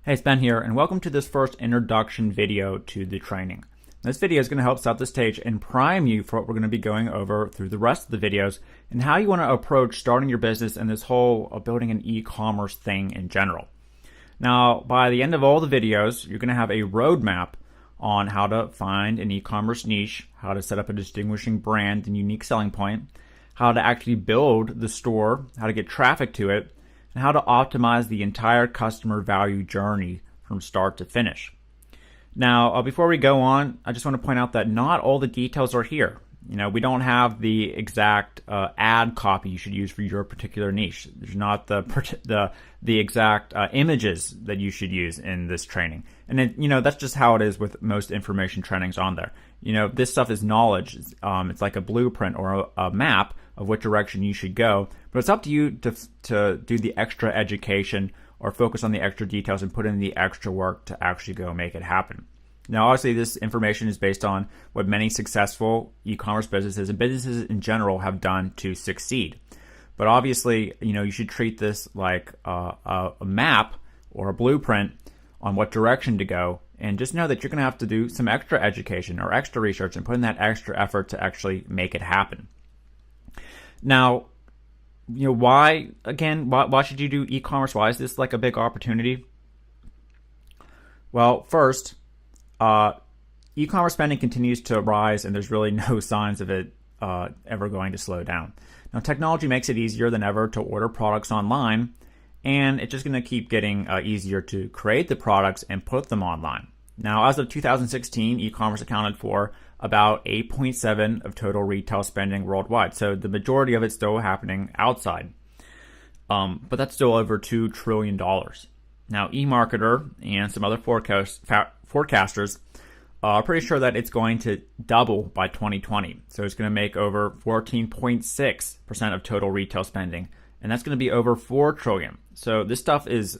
Hey, it's Ben here, and welcome to this first introduction video to the training. This video is going to help set the stage and prime you for what we're going to be going over through the rest of the videos and how you want to approach starting your business and this whole building an e-commerce thing in general. Now, by the end of all the videos, you're going to have a roadmap on how to find an e-commerce niche, how to set up a distinguishing brand and unique selling point, how to actually build the store, how to get traffic to it, and how to optimize the entire customer value journey from start to finish. Now, before we go on, I just want to point out that not all the details are here. We don't have the exact ad copy you should use for your particular niche. There's not the exact images that you should use in this training. And then, that's just how it is with most information trainings on there. This stuff is knowledge. It's like a blueprint or a map of what direction you should go. But it's up to you to do the extra education or focus on the extra details and put in the extra work to actually go make it happen. Now, obviously, this information is based on what many successful e-commerce businesses and businesses in general have done to succeed. But obviously, you should treat this like a map or a blueprint on what direction to go. And just know that you're going to have to do some extra education or extra research and put in that extra effort to actually make it happen. Now, why should you do e-commerce? Why is this like a big opportunity? Well, first, e-commerce spending continues to rise, and there's really no signs of it ever going to slow down. Now, technology makes it easier than ever to order products online, and it's just going to keep getting easier to create the products and put them online. Now, as of 2016, e-commerce accounted for about 8.7% of total retail spending worldwide. So the majority of it's still happening outside. But that's still over $2 trillion. Now, eMarketer and some other forecasters are pretty sure that it's going to double by 2020. So it's going to make over 14.6% of total retail spending. And that's going to be over $4 trillion. So this stuff is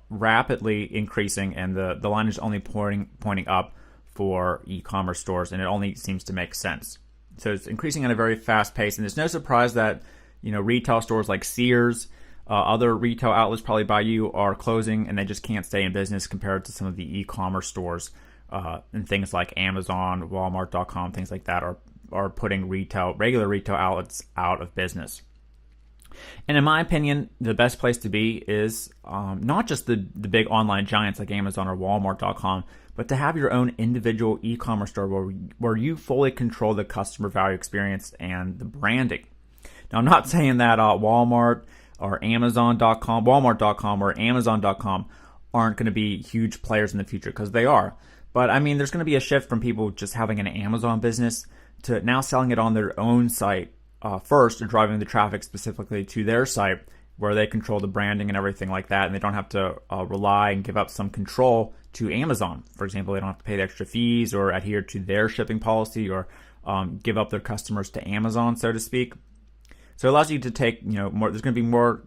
rapidly increasing, and the line is only pointing up for e-commerce stores, and it only seems to make sense. So it's increasing at a very fast pace, and there's no surprise that retail stores like Sears, other retail outlets probably by you, are closing, and they just can't stay in business compared to some of the e-commerce stores and things like Amazon, Walmart.com, things like that are putting regular retail outlets out of business. And in my opinion, the best place to be is not just the big online giants like Amazon or Walmart.com, but to have your own individual e-commerce store where you fully control the customer value experience and the branding. Now, I'm not saying that Walmart or Walmart.com or Amazon.com aren't going to be huge players in the future, because they are. But I mean, there's going to be a shift from people just having an Amazon business to now selling it on their own site first, and driving the traffic specifically to their site where they control the branding and everything like that, and they don't have to rely and give up some control to Amazon. For example, they don't have to pay the extra fees or adhere to their shipping policy or give up their customers to Amazon, so to speak. So it allows you to take more. There's going to be more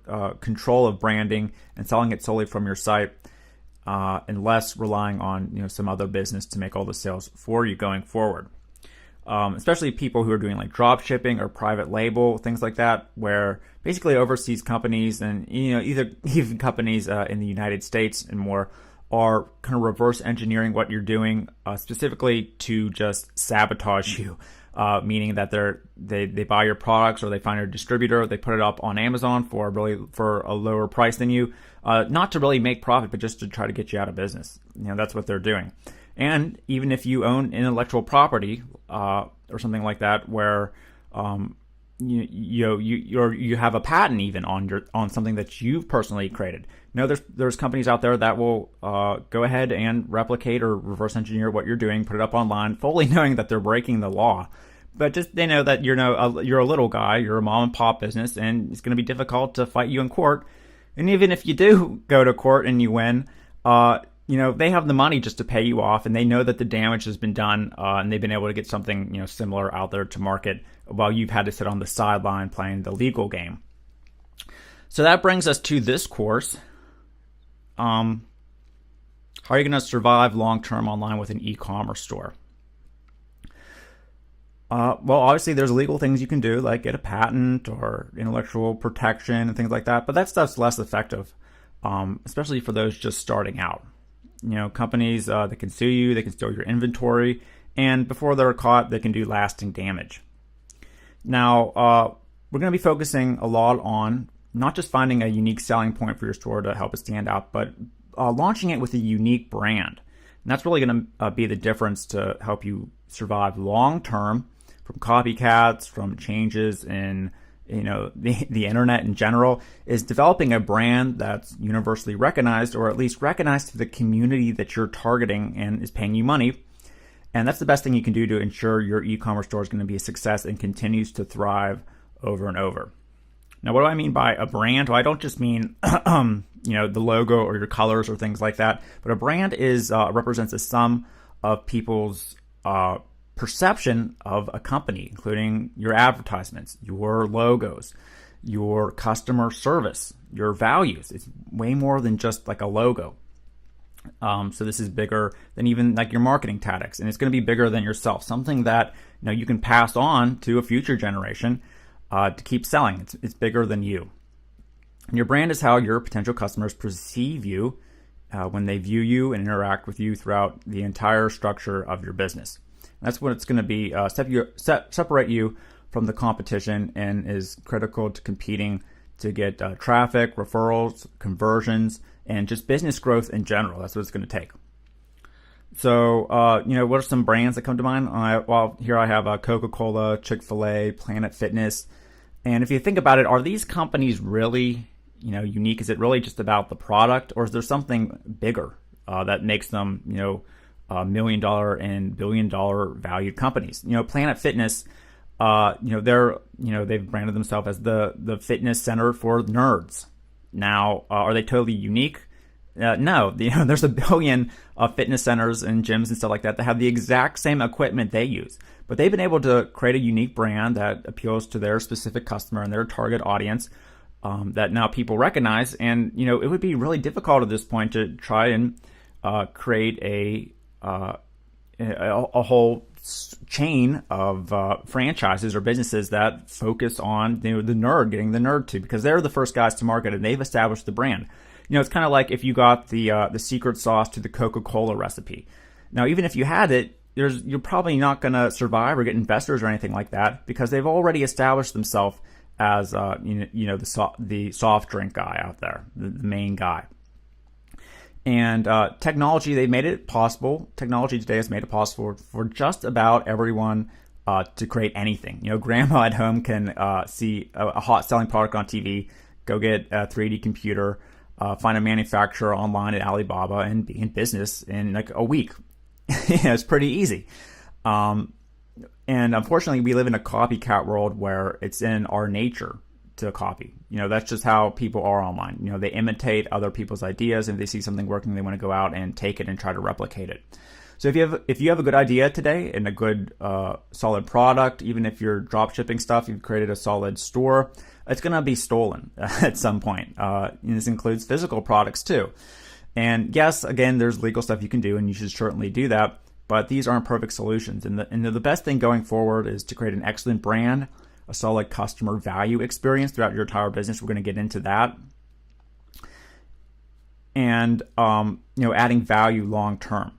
control of branding and selling it solely from your site, and less relying on some other business to make all the sales for you going forward. Especially people who are doing like drop shipping or private label, things like that, where basically overseas companies and even companies in the United States and more are kind of reverse engineering what you're doing, specifically to just sabotage you, meaning that they buy your products, or they find a distributor, they put it up on Amazon for a lower price than you, not to really make profit, but just to try to get you out of business. That's what they're doing. And even if you own intellectual property or something like that, where you have a patent even on something that you've personally created. There's companies out there that will go ahead and replicate or reverse engineer what you're doing, put it up online, fully knowing that they're breaking the law. But just they know that you're a little guy, you're a mom and pop business, and it's going to be difficult to fight you in court. And even if you do go to court and you win, they have the money just to pay you off, and they know that the damage has been done, and they've been able to get something similar out there to market while you've had to sit on the sideline playing the legal game. So that brings us to this course. How are you going to survive long-term online with an e-commerce store? Well, obviously there's legal things you can do, like get a patent or intellectual protection and things like that, but that stuff's less effective, especially for those just starting out. companies that can sue you, they can steal your inventory, and before they're caught, they can do lasting damage. Now, we're going to be focusing a lot on not just finding a unique selling point for your store to help it stand out, but launching it with a unique brand. And that's really going to be the difference to help you survive long term from copycats, from changes in the internet in general, is developing a brand that's universally recognized, or at least recognized to the community that you're targeting and is paying you money. And that's the best thing you can do to ensure your e-commerce store is going to be a success and continues to thrive over and over. Now, what do I mean by a brand? Well, I don't just mean the logo or your colors or things like that, but a brand represents a sum of people's perception of a company, including your advertisements, your logos, your customer service, your values. It's way more than just like a logo. So this is bigger than even like your marketing tactics, and it's going to be bigger than yourself. Something that you can pass on to a future generation to keep selling. It's bigger than you. And your brand is how your potential customers perceive you when they view you and interact with you throughout the entire structure of your business. That's what it's going to be, separate you from the competition, and is critical to competing to get traffic, referrals, conversions, and just business growth in general. That's what it's going to take. So, what are some brands that come to mind? Here I have Coca-Cola, Chick-fil-A, Planet Fitness. And if you think about it, are these companies really, unique? Is it really just about the product, or is there something bigger that makes them, $1 million and $1 billion valued companies? Planet Fitness, they've branded themselves as the fitness center for nerds. Now, are they totally unique? No. There's a billion fitness centers and gyms and stuff like that have the exact same equipment they use, but they've been able to create a unique brand that appeals to their specific customer and their target audience that now people recognize. And it would be really difficult at this point to try and create a whole chain of franchises or businesses that focus on the nerd, getting the nerd to, because they're the first guys to market and they've established the brand. It's kind of like if you got the secret sauce to the Coca-Cola recipe. Now, even if you had it, you're probably not going to survive or get investors or anything like that, because they've already established themselves as the soft drink guy out there, the main guy. And technology today has made it possible for just about everyone to create anything. Grandma at home can see a hot selling product on TV, go get a 3D computer, find a manufacturer online at Alibaba, and be in business in like a week. It's pretty easy. And unfortunately, we live in a copycat world where it's in our nature to copy. That's just how people are online. They imitate other people's ideas, and if they see something working, they want to go out and take it and try to replicate it. So if you have a good idea today and a good solid product, even if you're drop shipping stuff, you've created a solid store, it's going to be stolen at some point. This includes physical products too. And yes, again, there's legal stuff you can do, and you should certainly do that, but these aren't perfect solutions. And the best thing going forward is to create an excellent brand, a solid customer value experience throughout your entire business. We're going to get into that. And, adding value long term.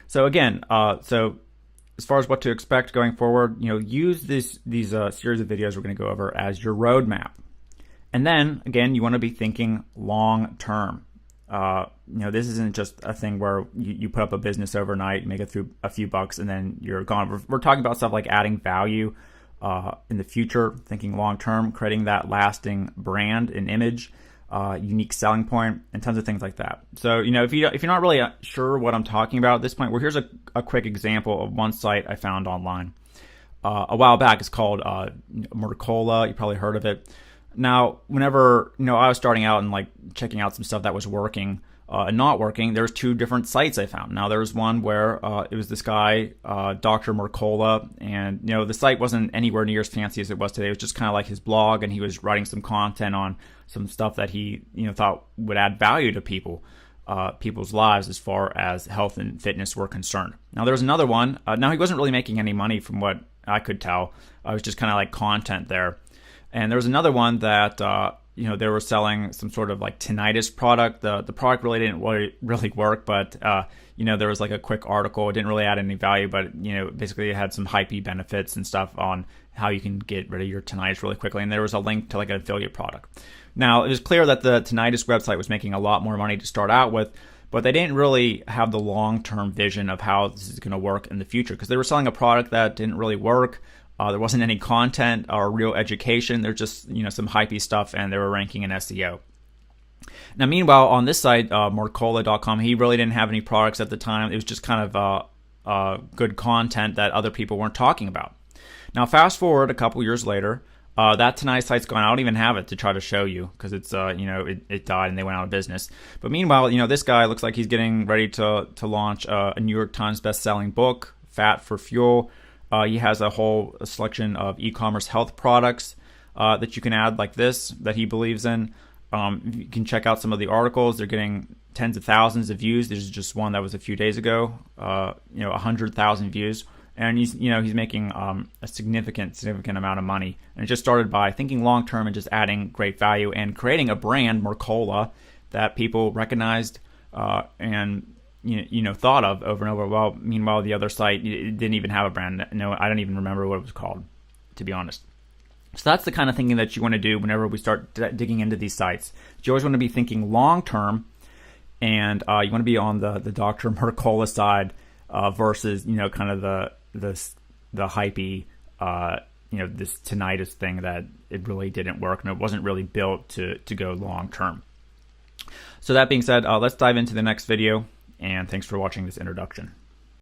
So again, as far as what to expect going forward, use these series of videos we're going to go over as your roadmap. And then, again, you want to be thinking long term. This isn't just a thing where you put up a business overnight, make it through a few bucks, and then you're gone. We're talking about stuff like adding value in the future, thinking long term, creating that lasting brand and image, unique selling point, and tons of things like that. So, if you're not really sure what I'm talking about at this point, well, here's a quick example of one site I found online a while back. It's called Mercola. You probably heard of it. Now, whenever I was starting out and like checking out some stuff that was working and not working, there's two different sites I found. Now, there was one where it was this guy, Dr. Mercola, and the site wasn't anywhere near as fancy as it was today. It was just kind of like his blog, and he was writing some content on some stuff that he thought would add value to people's lives as far as health and fitness were concerned. Now, there was another one. Now, he wasn't really making any money from what I could tell. It was just kind of like content there. And there was another one that they were selling some sort of like tinnitus product. The product really didn't really work, but there was like a quick article. It didn't really add any value, but basically it had some hypey benefits and stuff on how you can get rid of your tinnitus really quickly. And there was a link to like an affiliate product. Now, it was clear that the tinnitus website was making a lot more money to start out with, but they didn't really have the long-term vision of how this is going to work in the future, because they were selling a product that didn't really work. There wasn't any content or real education. There's just some hypey stuff, and they were ranking in SEO. Now, meanwhile, on this site, Mercola.com, he really didn't have any products at the time. It was just kind of good content that other people weren't talking about. Now, fast forward a couple years later, that tinnitus site's gone. I don't even have it to try to show you because it's it died and they went out of business. But meanwhile, this guy looks like he's getting ready to launch a New York Times best-selling book, Fat for Fuel. He has a whole selection of e-commerce health products that you can add like this that he believes in. You can check out some of the articles. They're getting tens of thousands of views. There's just one that was a few days ago, 100,000 views. And he's making a significant amount of money. And it just started by thinking long term and just adding great value and creating a brand, Mercola, that people recognized and thought of over and over. Well, meanwhile, the other site it didn't even have a brand. No, I don't even remember what it was called, to be honest. So that's the kind of thinking that you want to do whenever we start digging into these sites. You always want to be thinking long term, and you want to be on the Dr. Mercola side versus kind of the hypey this tinnitus thing that it really didn't work and it wasn't really built to go long term. So that being said, let's dive into the next video, and thanks for watching this introduction.